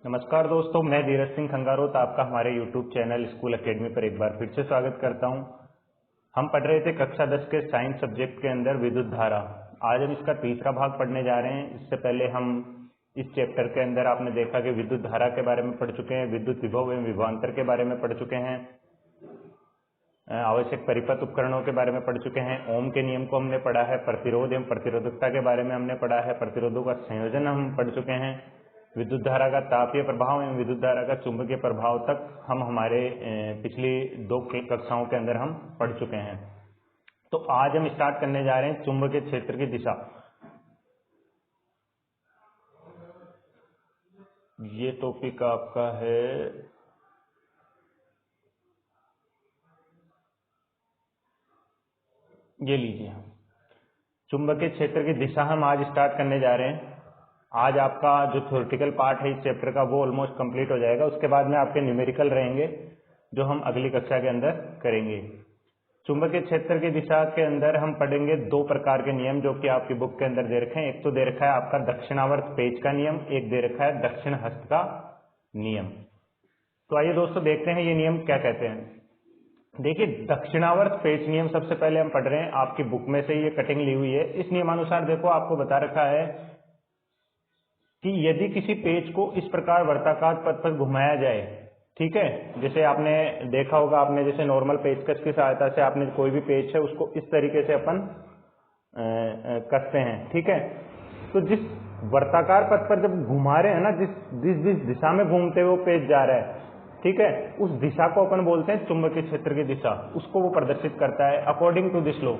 नमस्कार दोस्तों, मैं धीरज सिंह खंगारोत आपका हमारे YouTube चैनल स्कूल एकेडमी पर एक बार फिर से स्वागत करता हूं। हम पढ़ रहे थे कक्षा 10 के साइंस सब्जेक्ट के अंदर विद्युत धारा। आज हम इसका तीसरा भाग पढ़ने जा रहे हैं। इससे पहले हम इस चैप्टर के अंदर आपने देखा कि विद्युत धारा के बारे में पढ़ चुके हैं, विद्युत विभव एवं विभवांतर के बारे में पढ़ चुके हैं, आवश्यक परिपथ उपकरणों के बारे में पढ़ चुके हैं, ओम के नियम को हमने पढ़ा है, प्रतिरोध एवं प्रतिरोधकता के बारे में हमने पढ़ा है, प्रतिरोधों का संयोजन हम पढ़ चुके हैं, विद्युत धारा का तापीय प्रभाव एवं विद्युत धारा का चुंबकीय प्रभाव तक हम हमारे पिछली दो कक्षाओं के अंदर हम पढ़ चुके हैं। तो आज हम स्टार्ट करने जा रहे हैं चुंबकीय क्षेत्र की दिशा। ये टॉपिक आपका है ये लीजिए, चुंबकीय क्षेत्र की दिशा हम आज स्टार्ट करने जा रहे हैं। आज आपका जो थ्योरेटिकल पार्ट है इस चैप्टर का वो ऑलमोस्ट कंप्लीट हो जाएगा। उसके बाद में आपके न्यूमेरिकल रहेंगे जो हम अगली कक्षा के अंदर करेंगे। चुंबकीय क्षेत्र की दिशा के अंदर हम पढ़ेंगे दो प्रकार के नियम जो कि आपकी बुक के अंदर दे रखे हैं। एक तो दे रखा है आपका दक्षिणावर्त पेच का नियम, एक दे रखा है दक्षिण हस्त का नियम। तो आइए दोस्तों देखते हैं ये नियम क्या कहते हैं। देखिए, दक्षिणावर्त पेच नियम सबसे पहले हम पढ़ रहे हैं, आपकी बुक में से ये कटिंग ली हुई है। इस नियमानुसार देखो आपको बता रखा है कि यदि किसी पेच को इस प्रकार वर्ताकार पथ पर घुमाया जाए, ठीक है, जैसे आपने देखा होगा, आपने जैसे नॉर्मल पेचकस की सहायता से आपने कोई भी पेच है उसको इस तरीके से अपन कसते हैं, ठीक है। तो जिस वर्ताकार पथ पर जब घुमा रहे हैं ना, जिस दिशा में घूमते हुए वो पेच जा रहा है, ठीक है, उस दिशा को अपन बोलते हैं चुंबकीय क्षेत्र की दिशा। उसको वो प्रदर्शित करता है अकॉर्डिंग टू दिस लॉ।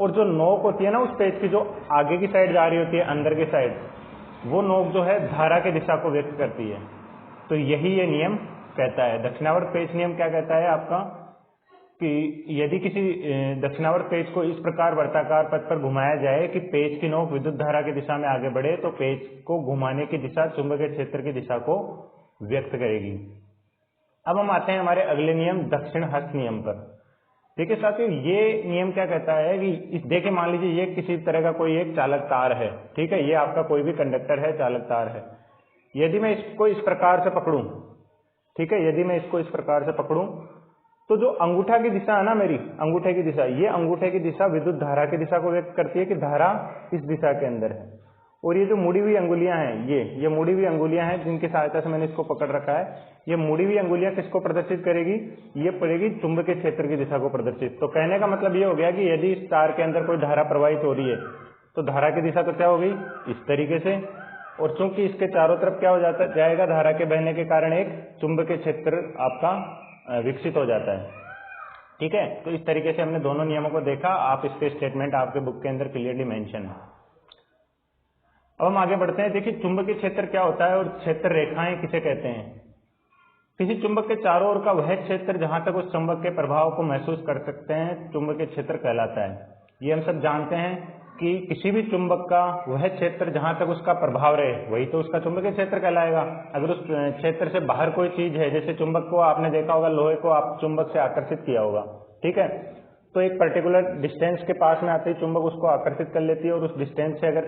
और जो नोक होती है ना उस पेच की, जो आगे की साइड जा रही होती है, अंदर की साइड, वो नोक जो है धारा की दिशा को व्यक्त करती है। तो यही ये नियम कहता है। दक्षिणावर्त पेच नियम क्या कहता है आपका कि यदि किसी दक्षिणावर्त पेच को इस प्रकार वर्ताकार पथ पर घुमाया जाए कि पेच की नोक विद्युत धारा की दिशा में आगे बढ़े, तो पेच को घुमाने की दिशा चुंबकीय क्षेत्र की दिशा को व्यक्त करेगी। अब हम आते हैं हमारे अगले नियम दक्षिण हस्त नियम पर। देखिए साथियों, ये नियम क्या कहता है कि देखिए मान लीजिए ये किसी तरह का कोई एक चालक तार है, ठीक है, ये आपका कोई भी कंडक्टर है, चालक तार है। यदि मैं इसको इस प्रकार से पकड़ूं, ठीक है, यदि मैं इसको इस प्रकार से पकड़ूं, तो जो अंगूठा की दिशा है ना, मेरी अंगूठे की दिशा, ये अंगूठे की दिशा विद्युत धारा की दिशा को व्यक्त करती है कि धारा इस दिशा के अंदर है। और ये जो मुड़ी हुई अंगुलियां हैं, ये मुड़ी हुई अंगुलियां हैं जिनकी सहायता से मैंने इसको पकड़ रखा है, ये मुड़ी हुई अंगुलियां किसको प्रदर्शित करेगी? ये पड़ेगी चुंबकीय क्षेत्र की दिशा को प्रदर्शित। तो कहने का मतलब ये हो गया कि यदि इस तार के अंदर कोई धारा प्रवाहित हो रही है तो धारा की दिशा तो क्या हो गई? इस तरीके से। और चूंकि इसके चारों तरफ क्या हो जाएगा, धारा के बहने के कारण एक चुंबकीय क्षेत्र आपका विकसित हो जाता है, ठीक है। तो इस तरीके से हमने दोनों नियमों को देखा। आप इसके स्टेटमेंट आपके बुक के अंदर क्लियरली मेंशन है। अब हम आगे बढ़ते हैं। देखिए, चुंबकीय क्षेत्र क्या होता है और क्षेत्र रेखाएं किसे कहते हैं। किसी चुंबक के चारों ओर का वह क्षेत्र जहां तक उस चुंबक के प्रभाव को महसूस कर सकते हैं, चुंबकीय क्षेत्र कहलाता है। ये हम सब जानते हैं कि किसी भी चुंबक का वह क्षेत्र जहां तक उसका प्रभाव रहे, वही तो उसका चुंबकीय क्षेत्र कहलाएगा। अगर उस क्षेत्र से बाहर कोई चीज है, जैसे चुंबक को आपने देखा होगा, लोहे को आप चुंबक से आकर्षित किया होगा, ठीक है, तो एक पर्टिकुलर डिस्टेंस के पास में आते ही चुंबक उसको आकर्षित कर लेती है। और उस डिस्टेंस से अगर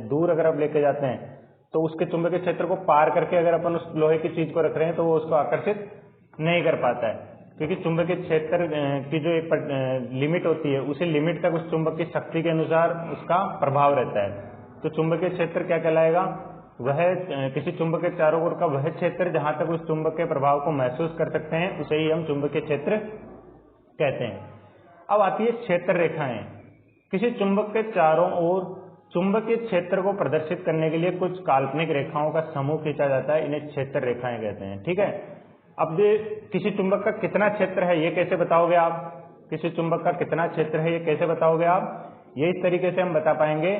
दूर अगर आप लेके जाते हैं तो उसके चुंबकीय क्षेत्र को पार करके अगर अपन उस लोहे की चीज को रख रहे हैं तो वो उसको आकर्षित नहीं कर पाता है, क्योंकि चुंबकीय क्षेत्र की जो एक लिमिट होती है, उसी लिमिट तक उस चुंबक की शक्ति के अनुसार उसका प्रभाव रहता है। तो चुंबकीय क्षेत्र क्या कहलाएगा? वह किसी चुंबक के चारों ओर का वह क्षेत्र जहां तक उस चुंबक के प्रभाव को महसूस कर सकते हैं, उसे ही हम चुंबकीय क्षेत्र कहते हैं। अब आती है क्षेत्र रेखाएं। किसी चुंबक के चारों ओर चुंबकीय क्षेत्र को प्रदर्शित करने के लिए कुछ काल्पनिक रेखाओं का समूह खींचा जाता है, इन्हें क्षेत्र रेखाएं कहते हैं, ठीक है। अब किसी चुंबक का कितना क्षेत्र है ये कैसे बताओगे आप? किसी चुंबक का कितना क्षेत्र है ये कैसे बताओगे आप? ये इस तरीके से हम बता पाएंगे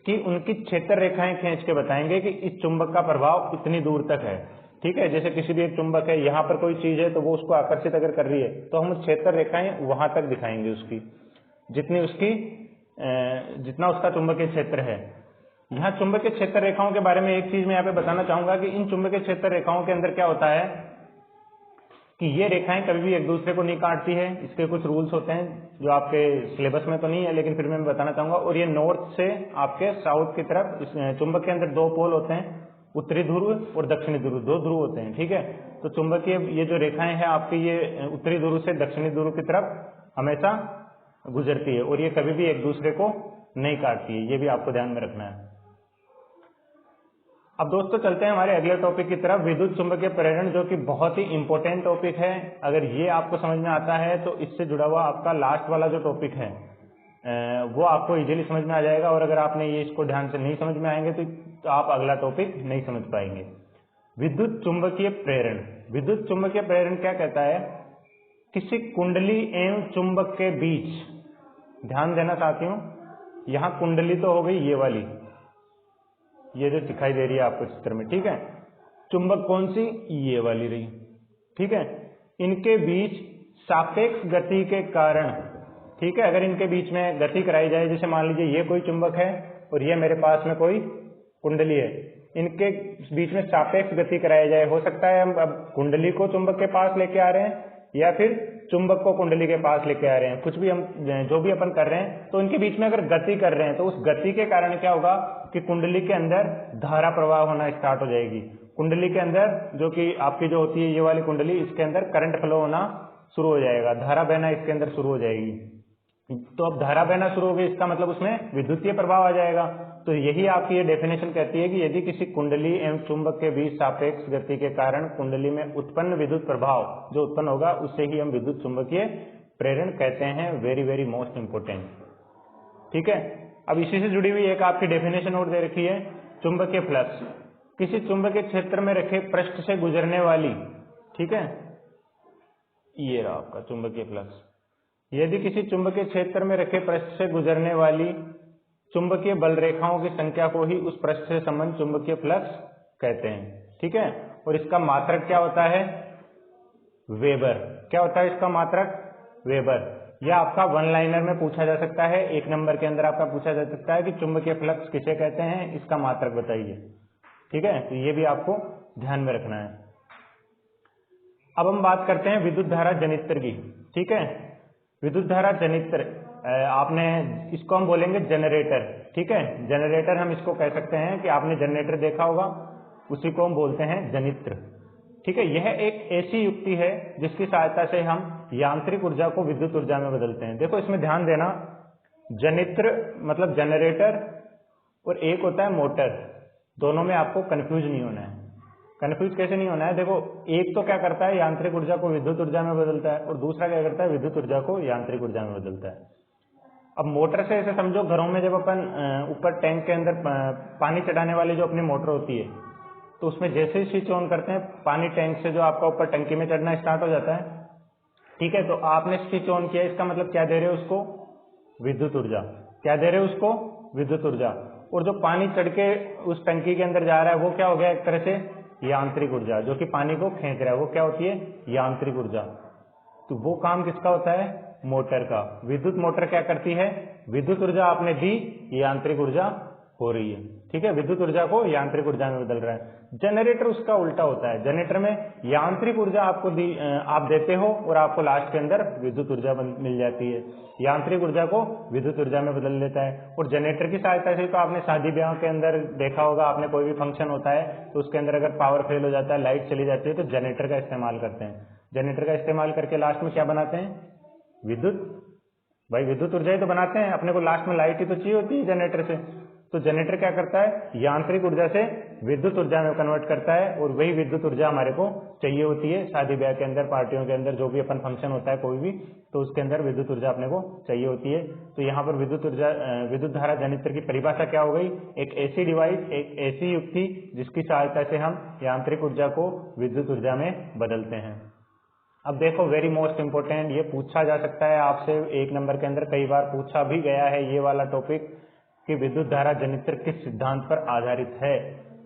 कि उनकी क्षेत्र रेखाएं खींच के बताएंगे कि इस चुंबक का प्रभाव इतनी दूर तक है, ठीक है। जैसे किसी भी एक चुंबक है, यहाँ पर कोई चीज है तो वो उसको आकर्षित अगर कर रही है तो हम क्षेत्र रेखाएं वहां तक दिखाएंगे, उसकी जितना उसका चुंबकीय क्षेत्र है। यहाँ चुंबकीय क्षेत्र रेखाओं के बारे में एक चीज मैं यहाँ पे बताना चाहूंगा कि इन चुंबकीय क्षेत्र रेखाओं के अंदर क्या होता है कि ये रेखाएं कभी भी एक दूसरे को नहीं काटती है। इसके कुछ रूल्स होते हैं जो आपके सिलेबस में तो नहीं है, लेकिन फिर मैं बताना चाहूंगा। और ये नॉर्थ से आपके साउथ की तरफ, इस चुंबक के अंदर दो पोल होते हैं, उत्तरी ध्रुव और दक्षिणी ध्रुव, दो ध्रुव होते हैं, ठीक है। तो चुंबकीय ये जो रेखाएं हैं आपकी, ये उत्तरी ध्रुव से दक्षिणी ध्रुव की तरफ हमेशा गुजरती है और ये कभी भी एक दूसरे को नहीं काटती है, ये भी आपको ध्यान में रखना है। अब दोस्तों चलते हैं हमारे अगले टॉपिक की तरफ, विद्युत चुंबकीय प्रेरण, जो कि बहुत ही इंपॉर्टेंट टॉपिक है। अगर ये आपको समझ में आता है तो इससे जुड़ा हुआ आपका लास्ट वाला जो टॉपिक है वो आपको इजीली समझ में आ जाएगा, और अगर आपने ये इसको ध्यान से नहीं समझ में आएंगे तो आप अगला टॉपिक नहीं समझ पाएंगे। विद्युत चुंबकीय प्रेरण, विद्युत चुंबकीय प्रेरण क्या कहता है? किसी कुंडली एवं चुंबक के बीच, ध्यान देना साथियों, यहाँ कुंडली तो हो गई ये वाली, ये जो दिखाई दे रही है आपको चित्र में, ठीक है। चुंबक कौन सी? ये वाली रही, ठीक है। इनके बीच सापेक्ष गति के कारण, ठीक है, अगर इनके बीच में गति कराई जाए, जैसे मान लीजिए ये कोई चुंबक है और ये मेरे पास में कोई कुंडली है, इनके बीच में सापेक्ष गति कराई जाए, हो सकता है हम अब कुंडली को चुंबक के पास लेके आ रहे हैं या फिर चुंबक को कुंडली के पास लेके आ रहे हैं, कुछ भी हम जो भी अपन कर रहे हैं, तो इनके बीच में अगर गति कर रहे हैं तो उस गति के कारण क्या होगा कि कुंडली के अंदर धारा प्रवाह होना स्टार्ट हो जाएगी। कुंडली के अंदर, जो कि आपकी जो होती है ये वाली कुंडली, इसके अंदर करंट फ्लो होना शुरू हो जाएगा, धारा बहना इसके अंदर शुरू हो जाएगी। तो अब धारा बहना शुरू हो गई, इसका मतलब उसमें विद्युतीय प्रभाव आ जाएगा। तो यही आपकी ये डेफिनेशन कहती है कि यदि किसी कुंडली एवं चुंबक के बीच सापेक्ष गति के कारण कुंडली में उत्पन्न विद्युत प्रभाव जो उत्पन्न होगा, उससे ही हम विद्युत चुंबकीय प्रेरण कहते हैं। वेरी वेरी मोस्ट इंपोर्टेंट, ठीक है। अब इसी से जुड़ी हुई एक आपकी डेफिनेशन और दे रखी है, चुंबकीय फ्लक्स, किसी चुंबकीय क्षेत्र में रखे पृष्ठ से गुजरने वाली, ठीक है, ये रहा आपका चुंबकीय फ्लक्स। यदि किसी चुंबकीय क्षेत्र में रखे पृष्ठ से गुजरने वाली चुंबकीय बल रेखाओं की संख्या को ही उस पृष्ठ से संबंध चुंबकीय फ्लक्स कहते हैं, ठीक है। और इसका मात्रक क्या होता है? वेबर। क्या होता है इसका मात्रक? वेबर। यह आपका वन लाइनर में पूछा जा सकता है, एक नंबर के अंदर आपका पूछा जा सकता है कि चुंबकीय फ्लक्स किसे कहते हैं, इसका मात्रक बताइए, ठीक है। तो ये भी आपको ध्यान में रखना है। अब हम बात करते हैं विद्युत धारा जनित्र की, ठीक है। विद्युत धारा जनित्र, आपने इसको हम बोलेंगे जनरेटर, ठीक है। जनरेटर हम इसको कह सकते हैं कि आपने जनरेटर देखा होगा, उसी को हम बोलते हैं जनित्र, ठीक है। यह एक ऐसी युक्ति है जिसकी सहायता से हम यांत्रिक ऊर्जा को विद्युत ऊर्जा में बदलते हैं। देखो इसमें ध्यान देना, जनित्र मतलब जनरेटर और एक होता है मोटर, दोनों में आपको कंफ्यूज नहीं होना है। कंफ्यूज कैसे नहीं होना है? देखो एक तो क्या करता है, यांत्रिक ऊर्जा को विद्युत ऊर्जा में बदलता है, और दूसरा क्या करता है, विद्युत ऊर्जा को यांत्रिक ऊर्जा में बदलता है। अब मोटर से ऐसे समझो, घरों में जब अपन ऊपर टैंक के अंदर पानी चढ़ाने वाली जो अपनी मोटर होती है, तो उसमें जैसे ही स्विच ऑन करते हैं, पानी टैंक से जो आपका ऊपर टंकी में चढ़ना स्टार्ट हो जाता है, ठीक है। तो आपने स्विच ऑन किया, इसका मतलब क्या दे रहे हो उसको? विद्युत ऊर्जा। क्या दे रहे हो उसको? विद्युत ऊर्जा। और जो पानी चढ़ के उस टंकी के अंदर जा रहा है वो क्या हो गया? एक तरह से यांत्रिक ऊर्जा, जो कि पानी को खींच रहा है, वो क्या होती है? यांत्रिक ऊर्जा। तो वो काम किसका होता है? मोटर का। विद्युत मोटर क्या करती है? विद्युत ऊर्जा आपने दी, यांत्रिक ऊर्जा हो रही है, ठीक है। विद्युत ऊर्जा को यांत्रिक ऊर्जा में बदल रहा है। जनरेटर उसका उल्टा होता है, जनरेटर में यांत्रिक ऊर्जा आपको आप देते हो और आपको लास्ट के अंदर विद्युत ऊर्जा मिल जाती है। यांत्रिक ऊर्जा को विद्युत ऊर्जा में बदल लेता है। और जनरेटर की सहायता से तो आपने शादी ब्याह के अंदर देखा होगा, आपने कोई भी फंक्शन होता है तो उसके अंदर अगर पावर फेल हो जाता है, लाइट चली जाती है, तो जनरेटर का इस्तेमाल करते हैं। जनरेटर का इस्तेमाल करके लास्ट में क्या बनाते हैं? विद्युत। भाई विद्युत ऊर्जा ही तो बनाते हैं, अपने को लास्ट में लाइट ही तो चाहिए होती है जनरेटर से। तो जनरेटर क्या करता है? यांत्रिक ऊर्जा से विद्युत ऊर्जा में कन्वर्ट करता है, और वही विद्युत ऊर्जा हमारे को चाहिए होती है शादी ब्याह के अंदर, पार्टियों के अंदर, जो भी अपन फंक्शन होता है कोई भी, तो उसके अंदर विद्युत ऊर्जा अपने को चाहिए होती है। तो यहाँ पर विद्युत ऊर्जा, विद्युत धारा जनित्र की परिभाषा क्या हो गई? एक ऐसी डिवाइस, एक ऐसी युक्ति जिसकी सहायता से हम यांत्रिक ऊर्जा को विद्युत ऊर्जा में बदलते हैं। अब देखो वेरी मोस्ट इंपोर्टेंट, ये पूछा जा सकता है आपसे एक नंबर के अंदर, कई बार पूछा भी गया है ये वाला टॉपिक, कि विद्युत धारा जनित्र किस सिद्धांत पर आधारित है?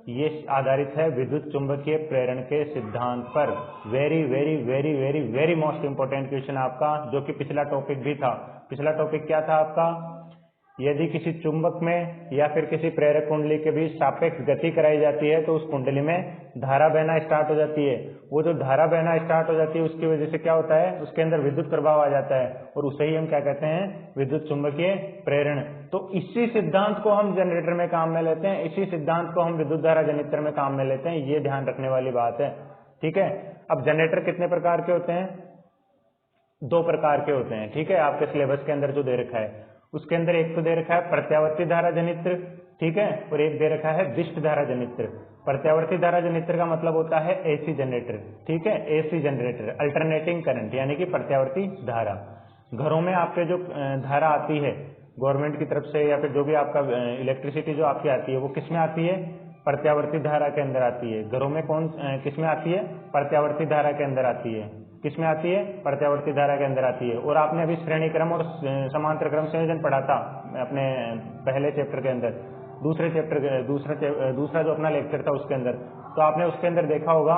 ये आधारित है विद्युत चुंबकीय प्रेरण के सिद्धांत पर। Very very very very very most important question आपका, जो कि पिछला टॉपिक भी था। पिछला टॉपिक क्या था आपका? यदि किसी चुंबक में या फिर किसी प्रेरक कुंडली के बीच सापेक्ष गति कराई जाती है तो उस कुंडली में धारा बहना स्टार्ट हो जाती है। वो जो धारा बहना स्टार्ट हो जाती है उसकी वजह से क्या होता है, उसके अंदर विद्युत प्रभाव आ जाता है और उसे ही हम क्या कहते हैं, विद्युत चुंबकीय प्रेरण। तो इसी सिद्धांत को हम जनरेटर में काम में लेते हैं, इसी सिद्धांत को हम विद्युत धारा जनित्र में काम में लेते हैं, ये ध्यान रखने वाली बात है। ठीक है। अब जनरेटर कितने प्रकार के होते हैं, 2 प्रकार के होते हैं। ठीक है, आपके सिलेबस के अंदर जो दे रखा है उसके अंदर एक तो दे रखा है प्रत्यावर्ती धारा जनित्र, ठीक है, और एक दे रखा है विशिष्ट धारा जनित्र। प्रत्यावर्ती धारा जनित्र का मतलब होता है एसी जनरेटर। ठीक है, एसी जनरेटर, अल्टरनेटिंग करंट, यानी कि प्रत्यावर्ती धारा। घरों में आपके जो धारा आती है गवर्नमेंट की तरफ से या फिर जो भी आपका इलेक्ट्रिसिटी जो आपकी आती है वो किस में आती है, प्रत्यावर्ती धारा के अंदर आती है। घरों में कौन किस में आती है, प्रत्यावर्ती धारा के अंदर आती है। किस में आती है, प्रत्यावर्ती धारा के अंदर आती है। और आपने अभी श्रेणी क्रम और समांतर क्रम संयोजन पढ़ा था अपने पहले चैप्टर के अंदर, दूसरा जो अपना लेक्चर था उसके अंदर, तो आपने उसके अंदर देखा होगा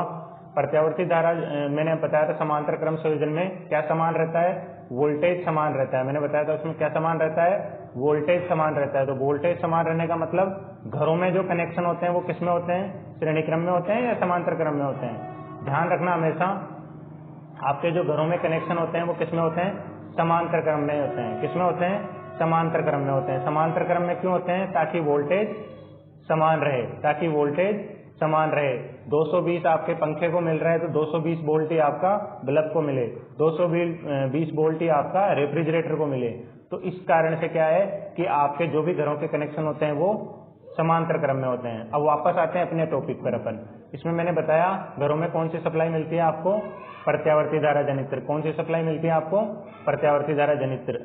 प्रत्यावर्ती धारा मैंने बताया था समांतर क्रम संयोजन में क्या समान रहता है, वोल्टेज समान रहता है। मैंने बताया था उसमें क्या समान रहता है, वोल्टेज समान रहता है। तो वोल्टेज समान रहने का मतलब घरों में जो कनेक्शन होते हैं वो किस में होते हैं, श्रेणी क्रम में होते हैं या समांतर क्रम में होते हैं। ध्यान रखना हमेशा आपके जो घरों में कनेक्शन होते हैं वो किस में होते हैं, समांतर क्रम में होते हैं। किस में होते हैं, समांतर क्रम में होते हैं। समांतर क्रम में क्यों होते हैं, ताकि वोल्टेज समान रहे, ताकि वोल्टेज समान रहे। 220 आपके पंखे को मिल रहा है तो 220 वोल्ट ही आपका बल्ब को मिले, 220 वोल्ट ही आपका रेफ्रिजरेटर को मिले। तो इस कारण से क्या है कि आपके जो भी घरों के कनेक्शन होते हैं वो समांतर क्रम में होते हैं। अब वापस आते हैं अपने टॉपिक पर अपन। इसमें मैंने बताया घरों में कौन सी सप्लाई मिलती है आपको, प्रत्यावर्ती धारा जनित्र। कौन सी सप्लाई मिलती है आपको, प्रत्यावर्ती धारा जनित्र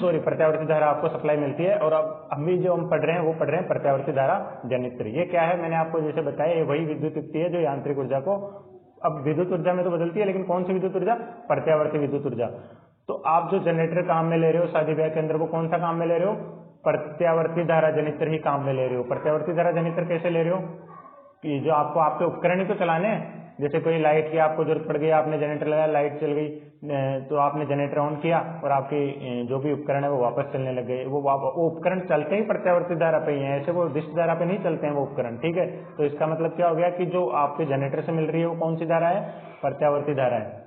सॉरी प्रत्यावर्ती धारा आपको सप्लाई मिलती है। और अब अभी जो हम पढ़ रहे हैं वो पढ़ रहे हैं प्रत्यावर्ती धारा जनित्र। ये क्या है, मैंने आपको जैसे बताया, ये वही विद्युत युक्ति है जो यांत्रिक ऊर्जा को अब विद्युत ऊर्जा में तो बदलती है, लेकिन कौन सी विद्युत ऊर्जा, प्रत्यावर्ती विद्युत ऊर्जा। तो आप जो जनरेटर काम में ले रहे हो शादी ब्याह के अंदर, वो कौन सा काम में ले रहे हो, प्रत्यावर्ती धारा जनित्र ही काम में ले रहे हो। प्रत्यावर्ती धारा जनित्र कैसे ले रहे हो कि जो आपको आपके उपकरण ही तो चलाने हैं। जैसे कोई लाइट की आपको जरूरत पड़ गई, आपने जनरेटर लगाया, लाइट चल गई, तो आपने जनरेटर ऑन किया और आपकी जो भी उपकरण है वो वापस चलने लग गए। वो उपकरण चलते ही प्रत्यावर्ती धारा पे ही है, ऐसे वो विशिष्ट धारा पे नहीं चलते हैं वो उपकरण। ठीक है, तो इसका मतलब क्या हो गया कि जो आपके जनरेटर से मिल रही है वो कौन सी धारा है, प्रत्यावर्ती धारा है।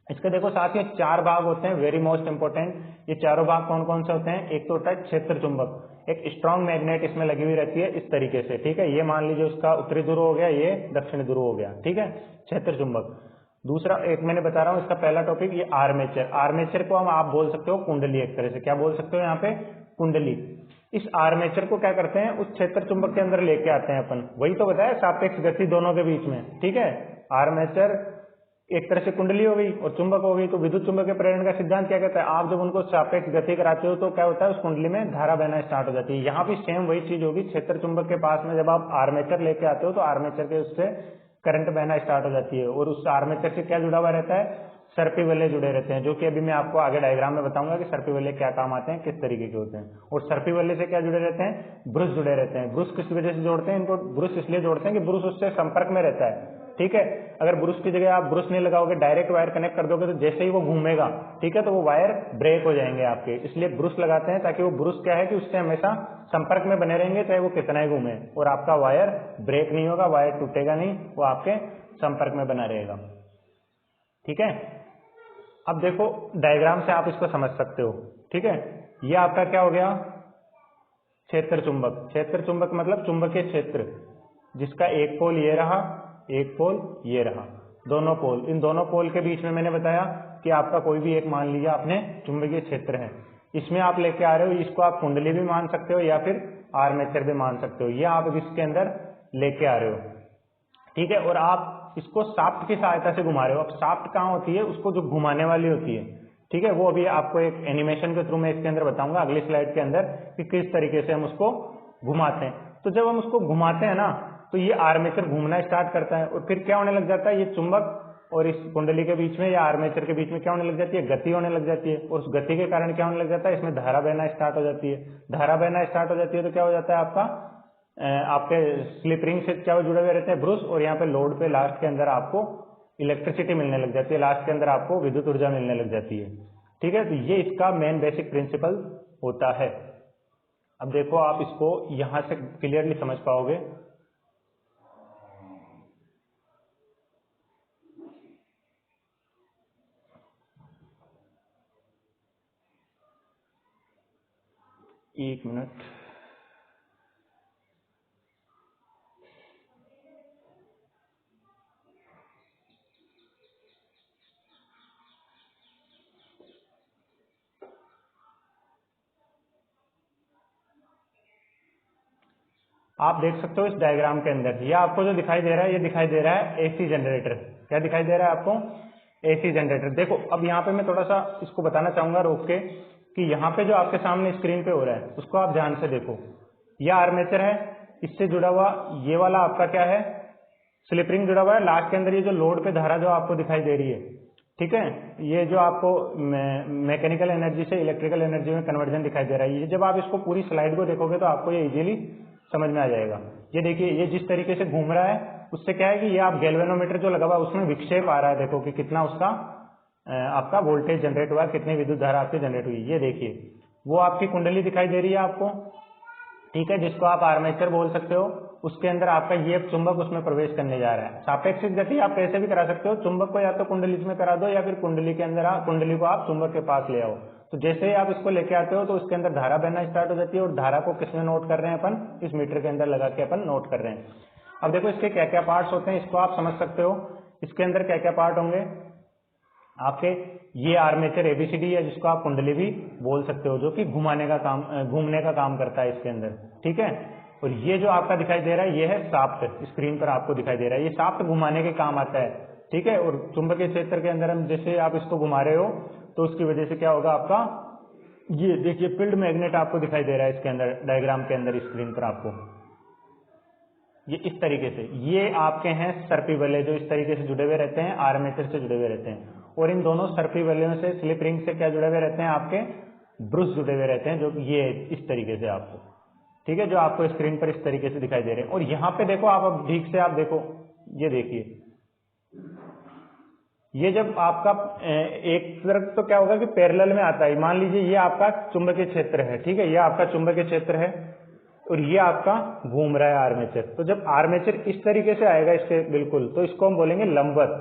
इसके देखो साथ ही 4 भाग होते हैं, वेरी मोस्ट इंपोर्टेंट। ये चारों भाग कौन कौन से होते हैं, एक तो होता है क्षेत्र चुंबक, एक स्ट्रॉन्ग मैग्नेट इसमें लगी हुई रहती है इस तरीके से। ठीक है, ये मान लीजिए उसका उत्तरी ध्रुव हो गया, ये दक्षिणी ध्रुव हो गया। ठीक है, क्षेत्र चुंबक। दूसरा एक मैंने बता रहा हूँ इसका पहला टॉपिक, ये आर्मेचर। आर्मेचर को हम आप बोल सकते हो कुंडली, एक तरह से क्या बोल सकते हो यहाँ पे, कुंडली। इस आर्मेचर को क्या करते हैं, उस क्षेत्र चुंबक के अंदर लेके आते हैं अपन। वही तो बताया, सापेक्ष गति दोनों के बीच में। ठीक है, आर्मेचर एक तरह से कुंडली हो गई और चुंबक हो गई। तो विद्युत चुंबकीय प्रेरण का सिद्धांत क्या कहता है, आप जब उनको सापेक्ष गति कराते हो तो क्या होता है, उस कुंडली में धारा बहना स्टार्ट हो जाती है। यहाँ भी सेम वही चीज होगी, क्षेत्र चुंबक के पास में जब आप आर्मेचर लेके आते हो तो आर्मेचर के उससे करंट बहना स्टार्ट हो जाती है। और उस आर्मेचर से क्या जुड़ा हुआ रहता है, सर्पी वलय जुड़े रहते हैं, जो कि अभी मैं आपको आगे डायग्राम में बताऊंगा कि सर्पी वलय क्या काम आते हैं, किस तरीके के होते हैं। और सर्पी वलय से क्या जुड़े रहते हैं, ब्रुश जुड़े रहते हैं। ब्रुश किस वजह से जोड़ते हैं इनको, ब्रुश इसलिए जोड़ते हैं कि ब्रुश उससे संपर्क में रहता है। ठीक है, अगर ब्रुश की जगह आप ब्रुश नहीं लगाओगे, डायरेक्ट वायर कनेक्ट कर दोगे तो जैसे ही वो घूमेगा, ठीक है, तो वो वायर ब्रेक हो जाएंगे आपके। इसलिए ब्रुश लगाते हैं ताकि वो ब्रुश क्या है कि उससे हमेशा संपर्क में बने रहेंगे, चाहे वो कितना ही घूमे, और आपका वायर ब्रेक नहीं होगा, वायर टूटेगा नहीं, वो आपके संपर्क में बना रहेगा। ठीक है, अब देखो डायग्राम से आप इसको समझ सकते हो। ठीक है, ये आपका क्या हो गया, क्षेत्र चुंबक। क्षेत्र चुंबक मतलब चुंबकीय क्षेत्र, जिसका एक पोल ये रहा, एक पोल ये रहा, दोनों पोल। इन दोनों पोल के बीच में मैंने बताया कि आपका कोई भी एक मान लिया आपने चुंबकीय क्षेत्र है, इसमें आप लेके आ रहे हो। इसको आप कुंडली भी मान सकते हो या फिर आर्मेचर भी मान सकते हो, ये आप इसके अंदर लेके आ रहे हो। ठीक है, और आप इसको शाफ्ट की सहायता से घुमा रहे हो। अब शाफ्ट कहाँ होती है, उसको जो घुमाने वाली होती है। ठीक है, वो अभी आपको एक एनिमेशन के थ्रू मैं इसके अंदर बताऊंगा अगली स्लाइड के अंदर कि किस तरीके से हम उसको घुमाते हैं। तो जब हम उसको घुमाते हैं ना, तो ये आर्मेचर घूमना स्टार्ट करता है और फिर क्या होने लग जाता है, ये चुंबक और इस कुंडली के बीच में या आर्मेचर के बीच में क्या होने लग जाती है, गति होने लग जाती है। और उस गति के कारण क्या होने लग जाता है, इसमें धारा बहना स्टार्ट हो जाती है। धारा बहना स्टार्ट हो जाती है तो क्या हो जाता है, आपके स्लिप रिंग से क्या जुड़े हुए रहते हैं, ब्रुश, और यहाँ पे लोड पे लास्ट के अंदर आपको इलेक्ट्रिसिटी मिलने लग जाती है, लास्ट के अंदर आपको विद्युत ऊर्जा मिलने लग जाती है। ठीक है, तो ये इसका मेन बेसिक प्रिंसिपल होता है। अब देखो आप इसको यहां से क्लियरली समझ पाओगे। एक मिनट। आप देख सकते हो इस डायग्राम के अंदर ये आपको जो दिखाई दे रहा है, ये दिखाई दे रहा है एसी जनरेटर। क्या दिखाई दे रहा है आपको? AC generator. देखो अब यहाँ पे मैं थोड़ा सा इसको बताना चाहूंगा रोक के कि यहाँ पे जो आपके सामने स्क्रीन पे हो रहा है उसको आप ध्यान से देखो। यह आर्मेचर है, इससे जुड़ा हुआ ये वाला आपका क्या है? स्लिप रिंग जुड़ा हुआ है। लास्ट के अंदर ये जो लोड पे धारा जो आपको दिखाई दे रही है, ठीक है, ये जो आपको मैकेनिकल एनर्जी से इलेक्ट्रिकल एनर्जी में कन्वर्जन दिखाई दे रहा है। ये जब आप इसको पूरी स्लाइड को देखोगे तो आपको ये इजीली समझ में आ जाएगा। ये देखिए ये जिस तरीके से घूम रहा है उससे क्या है कि ये आप गैल्वेनोमीटर जो लगा हुआ है उसमें विक्षेप आ रहा है। देखो कि कितना उसका आपका वोल्टेज जनरेट हुआ है, कितनी विद्युत धारा आपकी जनरेट हुई। ये देखिए वो आपकी कुंडली दिखाई दे रही है आपको, ठीक है, जिसको आप आर्मेचर बोल सकते हो। उसके अंदर आपका ये चुंबक उसमें प्रवेश करने जा रहा है। सापेक्षिक गति आप कैसे भी करा सकते हो, चुंबक को या तो कुंडली में करा दो या फिर कुंडली के अंदर कुंडली को आप चुंबक के पास ले आओ। तो जैसे ही आप इसको लेके आते हो तो उसके अंदर धारा बहना स्टार्ट हो जाती है। और धारा को किसमें नोट कर रहे हैं अपन? इस मीटर के अंदर लगा के अपन नोट कर रहे हैं। अब देखो इसके क्या क्या पार्ट्स होते हैं इसको आप समझ सकते हो। इसके अंदर क्या क्या पार्ट होंगे आपके? ये आर्मेचर एबीसीडी है जिसको आप कुंडली भी बोल सकते हो, जो कि घुमाने का काम, घूमने का काम करता है इसके अंदर, ठीक है। और ये जो आपका दिखाई दे रहा है ये है शाफ्ट, स्क्रीन पर आपको दिखाई दे रहा है। ये शाफ्ट घुमाने के काम आता है, ठीक है। और चुंबकीय क्षेत्र के अंदर हम जैसे आप इसको घुमा रहे हो तो उसकी वजह से क्या होगा आपका, ये देखिए फील्ड मैग्नेट आपको दिखाई दे रहा है इसके अंदर, डायग्राम के अंदर स्क्रीन पर आपको। ये इस तरीके से ये आपके हैं सर्पी बल्ले जो इस तरीके से जुड़े हुए रहते हैं, आर्मेचर से जुड़े हुए रहते हैं। और इन दोनों सर्पी बल्लियों से स्लिप रिंग से क्या जुड़े हुए रहते हैं आपके? ब्रुश जुड़े हुए रहते हैं, जो ये इस तरीके से आपको, ठीक है, जो आपको स्क्रीन पर इस तरीके से दिखाई दे रहे हैं। और यहाँ पे देखो आप अब ठीक से आप देखो, ये देखिए ये जब आपका एक तरफ तो क्या होगा कि पैरेलल में आता है। मान लीजिए ये आपका चुंबकीय क्षेत्र है, ठीक है, ये आपका चुंबकीय क्षेत्र है और ये आपका घूम रहा है आर्मेचर। तो जब आर्मेचर इस तरीके से आएगा इसके बिल्कुल, तो इसको हम बोलेंगे लंबवत,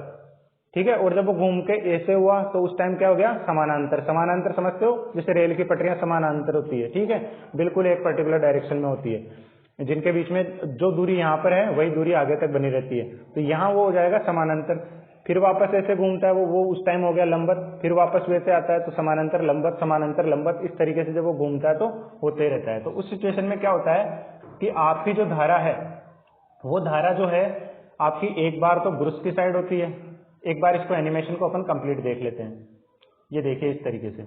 ठीक है। और जब वो घूम के ऐसे हुआ तो उस टाइम क्या हो गया? समानांतर। समानांतर समझते हो, जैसे रेल की पटरियां समानांतर होती है, ठीक है, बिल्कुल एक पर्टिकुलर डायरेक्शन में होती है, जिनके बीच में जो दूरी यहाँ पर है वही दूरी आगे तक बनी रहती है। तो यहाँ वो हो जाएगा समानांतर। फिर वापस ऐसे घूमता है वो उस टाइम हो गया लंबवत। फिर वापस वैसे आता है तो समानांतर लंबवत, समानांतर लंबवत, इस तरीके से जब वो घूमता है तो होते रहता है। तो उस सिचुएशन में क्या होता है कि आपकी जो धारा है वो धारा जो है आपकी एक बार तो ब्रुश की साइड होती है। एक बार इसको एनिमेशन को अपन कंप्लीट देख लेते हैं। ये देखिए इस तरीके से,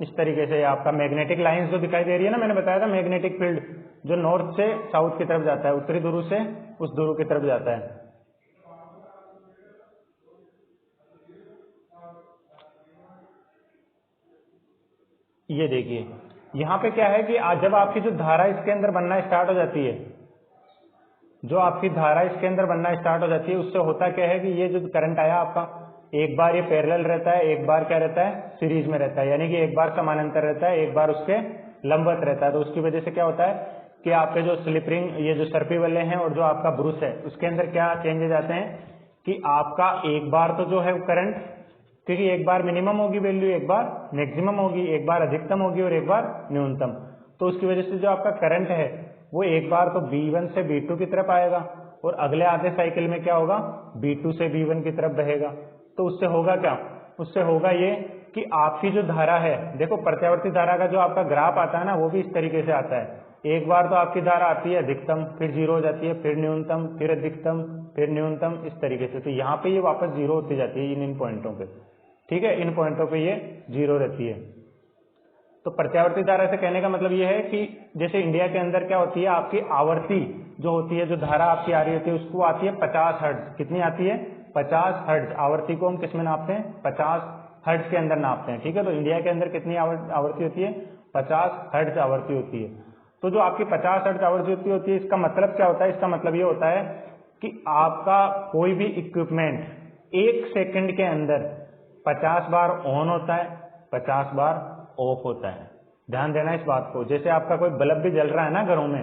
इस तरीके से आपका मैग्नेटिक लाइंस जो दिखाई दे रही है ना, मैंने बताया था मैग्नेटिक फील्ड जो नॉर्थ से साउथ की तरफ जाता है, उत्तरी ध्रुव से उस ध्रुव की तरफ जाता है। ये देखिए यहाँ पे क्या है कि जब आपकी जो धारा इसके अंदर बनना स्टार्ट हो जाती है, जो आपकी धारा इसके अंदर बनना स्टार्ट हो जाती है, उससे होता क्या है कि ये जो करंट आया आपका, एक बार ये पैरेलल रहता है, एक बार क्या रहता है? सीरीज में रहता है। यानी कि एक बार समानांतर रहता है, एक बार उसके लंबवत रहता है। तो उसकी वजह से क्या होता है कि आपके जो स्लिप रिंग, ये जो सर्पी बल्ले हैं और जो आपका ब्रुश है, उसके अंदर क्या चेंजेस आते हैं कि आपका एक बार तो जो है करंट, क्योंकि एक बार मिनिमम होगी वैल्यू, एक बार मैक्सिमम होगी, एक बार अधिकतम होगी और एक बार न्यूनतम। तो उसकी वजह से जो आपका करंट है वो एक बार तो B1 से B2 की तरफ आएगा और अगले आधे साइकिल में क्या होगा? B2 से B1 की तरफ बहेगा। तो उससे होगा क्या? उससे होगा ये कि आपकी जो धारा है, देखो प्रत्यावर्ती धारा का जो आपका ग्राफ आता है ना, वो भी इस तरीके से आता है। एक बार तो आपकी धारा आती है अधिकतम, फिर जीरो हो जाती है, फिर न्यूनतम, फिर अधिकतम, फिर न्यूनतम, इस तरीके से। तो यहाँ पे ये वापस जीरो होती जाती है इन पॉइंटों पे, ठीक है, इन पॉइंटों पे ये जीरो रहती है। तो प्रत्यावर्ती धारा से कहने का मतलब ये है कि जैसे इंडिया के अंदर क्या होती है, आपकी आवर्ती जो होती है, जो धारा आपकी आ रही होती है, उसको आती है 50 हर्ट्ज। कितनी आती है? 50 हर्ट्ज। आवर्ती को हम किसमें नापते हैं? 50 हर्ट्ज के अंदर नापते हैं, ठीक है। तो इंडिया के अंदर कितनी आवर्ती होती है? 50 हर्ट्ज आवर्ती होती है। तो जो आपकी 50 हर्ट्ज आवर्ती होती है, इसका मतलब क्या होता है? इसका मतलब ये होता है कि आपका कोई भी इक्विपमेंट 1 सेकंड के अंदर 50 बार ऑन होता है, 50 बार ऑफ होता है। ध्यान देना इस बात को। जैसे आपका कोई बल्ब भी जल रहा है ना घरों में,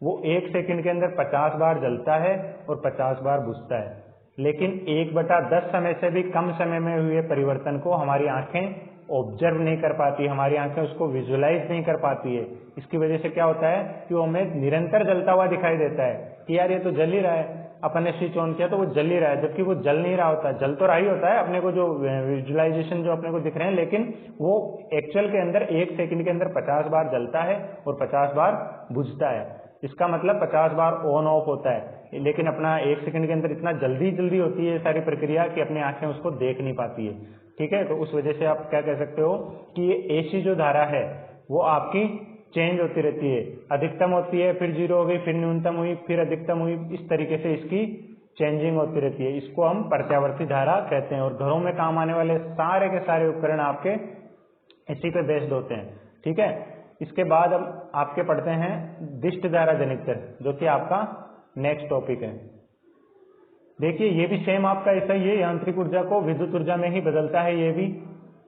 वो 1 सेकंड के अंदर 50 बार जलता है और 50 बार बुझता है। लेकिन 1/10 समय से भी कम समय में हुए परिवर्तन को हमारी आंखें ऑब्जर्व नहीं कर पाती, हमारी आंखें उसको विजुलाइज नहीं कर पाती है। इसकी वजह से क्या होता है कि वो हमें निरंतर जलता हुआ दिखाई देता है कि यार ये तो जल ही रहा है, अपन ने स्विच ऑन किया तो वो जल ही रहा है, जबकि वो जल नहीं रहा होता। जल तो रहा ही होता है अपने को, जो विजुलाइजेशन जो अपने को दिख रहे हैं, लेकिन वो एक्चुअल के अंदर 1 सेकंड के अंदर 50 बार जलता है और 50 बार बुझता है। इसका मतलब 50 बार ऑन ऑफ होता है, लेकिन अपना 1 सेकंड के अंदर इतना जल्दी होती है ये सारी प्रक्रिया कि अपनी आंखें उसको देख नहीं पाती है। ठीक है, तो उस वजह से आप क्या कह सकते हो कि ये एसी जो धारा है वो आपकी चेंज होती रहती है, अधिकतम होती है, फिर 0 हो गई, फिर न्यूनतम हुई, फिर अधिकतम हुई, इस तरीके से इसकी चेंजिंग होती रहती है। इसको हम प्रत्यावर्ती धारा कहते हैं। और घरों में काम आने वाले सारे के सारे उपकरण आपके इसी पे बेस्ड होते हैं। ठीक है, इसके बाद हम आपके पढ़ते हैं दिष्ट धारा जनित्र, जो कि आपका नेक्स्ट टॉपिक है। देखिए ये भी सेम आपका ऐसा ही है, यांत्रिक ऊर्जा को विद्युत ऊर्जा में ही बदलता है। ये भी,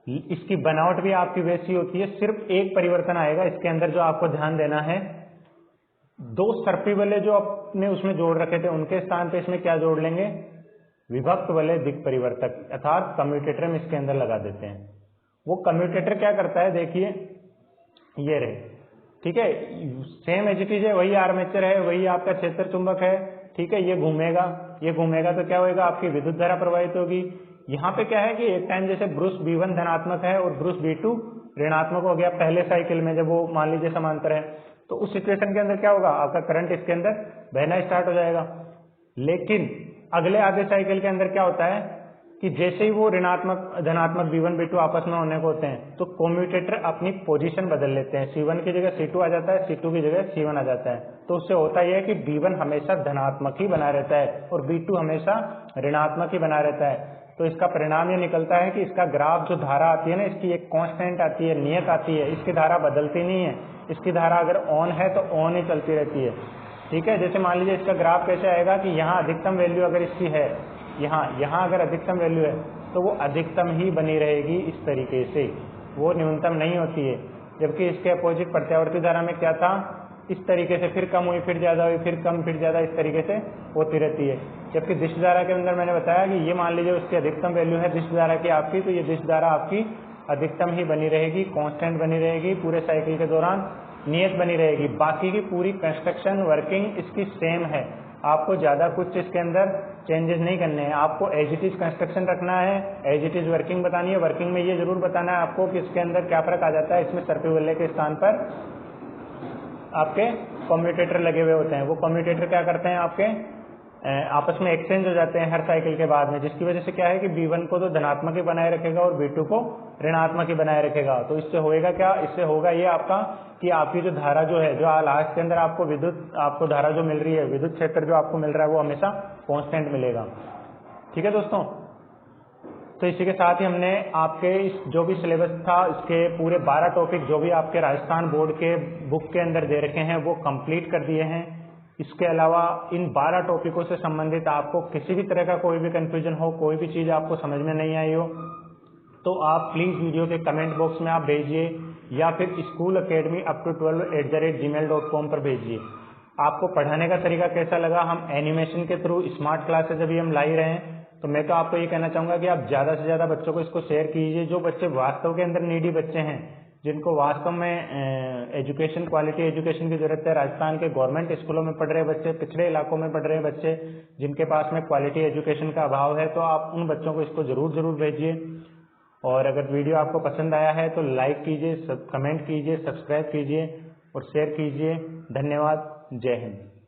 इसकी बनावट भी आपकी वैसी होती है, सिर्फ एक परिवर्तन आएगा इसके अंदर जो आपको ध्यान देना है। 2 सर्पी वाले जो आपने उसमें जोड़ रखे थे उनके स्थान पे इसमें क्या जोड़ लेंगे, विभक्त वाले दिक् परिवर्तक अर्थात कम्यूटेटर में इसके अंदर लगा देते हैं। वो कम्यूटेटर क्या करता है, देखिए ये रहे, ठीक है, सेम एज इट इज है, वही आर्मेचर है, वही आपका क्षेत्र चुंबक है। ठीक है, ये घूमेगा, ये घूमेगा तो क्या होगा, आपकी विद्युत धारा प्रवाहित होगी। यहाँ पे क्या है कि एक टाइम जैसे ब्रूस B1 धनात्मक है और ब्रूस B2 ऋणात्मक हो गया पहले साइकिल में, जब वो मान लीजिए समांतर है, तो उस सिचुएशन के अंदर क्या होगा, आपका करंट इसके अंदर बहना स्टार्ट हो जाएगा। लेकिन अगले आधे साइकिल के अंदर क्या होता है कि जैसे ही वो ऋणात्मक धनात्मक B1 B2 आपस में होने को होते हैं, तो कम्यूटेटर अपनी पोजीशन बदल लेते हैं। C1 की जगह C2 आ जाता है, C2 की जगह C1 आ जाता है। तो उससे होता यह है कि B1 हमेशा धनात्मक ही बना रहता है और B2 हमेशा ऋणात्मक ही बना रहता है। तो इसका परिणाम ये निकलता है कि इसका ग्राफ जो धारा आती है ना, इसकी एक कांस्टेंट आती है, नियत आती है, इसकी धारा बदलती नहीं है। इसकी धारा अगर ऑन है तो ऑन ही चलती रहती है। ठीक है, जैसे मान लीजिए इसका ग्राफ कैसे आएगा कि यहाँ अधिकतम वैल्यू अगर इसकी है, यहाँ अगर अधिकतम वैल्यू है तो वो अधिकतम ही बनी रहेगी इस तरीके से, वो न्यूनतम नहीं होती है। जबकि इसके अपोजिट प्रत्यावर्ती धारा में क्या था, इस तरीके से फिर कम हुई, फिर ज्यादा हुई, फिर कम, फिर ज्यादा, इस तरीके से होती रहती है। जबकि दिष्ट धारा के अंदर मैंने बताया कि ये मान लीजिए उसकी अधिकतम वैल्यू है दिष्ट धारा की आपकी, तो ये दिष्ट धारा आपकी अधिकतम ही बनी रहेगी, कांस्टेंट बनी रहेगी, पूरे साइकिल के दौरान नियत बनी रहेगी। बाकी की पूरी कंस्ट्रक्शन वर्किंग इसकी सेम है, आपको ज्यादा कुछ इसके अंदर चेंजेस नहीं करने हैं। आपको एज इट इज कंस्ट्रक्शन रखना है, एज इट इज वर्किंग बतानी है। वर्किंग में ये जरूर बताना है आपको कि इसके अंदर क्या फर्क आ जाता है। इसमें सर्पी वल्ले के स्थान पर आपके कम्यूटेटर लगे हुए होते हैं। वो कम्यूटेटर क्या करते हैं, आपके आपस में एक्सचेंज हो जाते हैं हर साइकिल के बाद में, जिसकी वजह से क्या है कि B1 को तो धनात्मक ही बनाए रखेगा और B2 को ऋणात्मक ही बनाए रखेगा। तो इससे होएगा क्या, इससे होगा ये आपका कि आपकी जो धारा जो है, जो लास्ट के अंदर आपको विद्युत आपको धारा जो मिल रही है, विद्युत क्षेत्र जो आपको मिल रहा है, वो हमेशा कांस्टेंट मिलेगा। ठीक है दोस्तों, तो इसी के साथ ही हमने आपके इस जो भी सिलेबस था, इसके पूरे 12 टॉपिक जो भी आपके राजस्थान बोर्ड के बुक के अंदर दे रखे हैं वो कंप्लीट कर दिए हैं। इसके अलावा इन 12 टॉपिकों से संबंधित आपको किसी भी तरह का कोई भी कंफ्यूजन हो, कोई भी चीज़ आपको समझ में नहीं आई हो, तो आप प्लीज़ वीडियो के कमेंट बॉक्स में आप भेजिए या फिर schoolacademy_up212@gmail.com पर भेजिए। आपको पढ़ाने का तरीका कैसा लगा, हम एनिमेशन के थ्रू स्मार्ट क्लासेज अभी हम ला ही रहे हैं, तो मैं तो आपको ये कहना चाहूँगा कि आप ज़्यादा से ज़्यादा बच्चों को इसको शेयर कीजिए। जो बच्चे वास्तव के अंदर नीडी बच्चे हैं, जिनको वास्तव में एजुकेशन, क्वालिटी एजुकेशन की जरूरत है, राजस्थान के गवर्नमेंट स्कूलों में पढ़ रहे बच्चे, पिछड़े इलाकों में पढ़ रहे बच्चे, जिनके पास में क्वालिटी एजुकेशन का अभाव है, तो आप उन बच्चों को इसको जरूर भेजिए। और अगर वीडियो आपको पसंद आया है तो लाइक कीजिए, कमेंट कीजिए, सब्सक्राइब कीजिए और शेयर कीजिए। धन्यवाद। जय हिंद।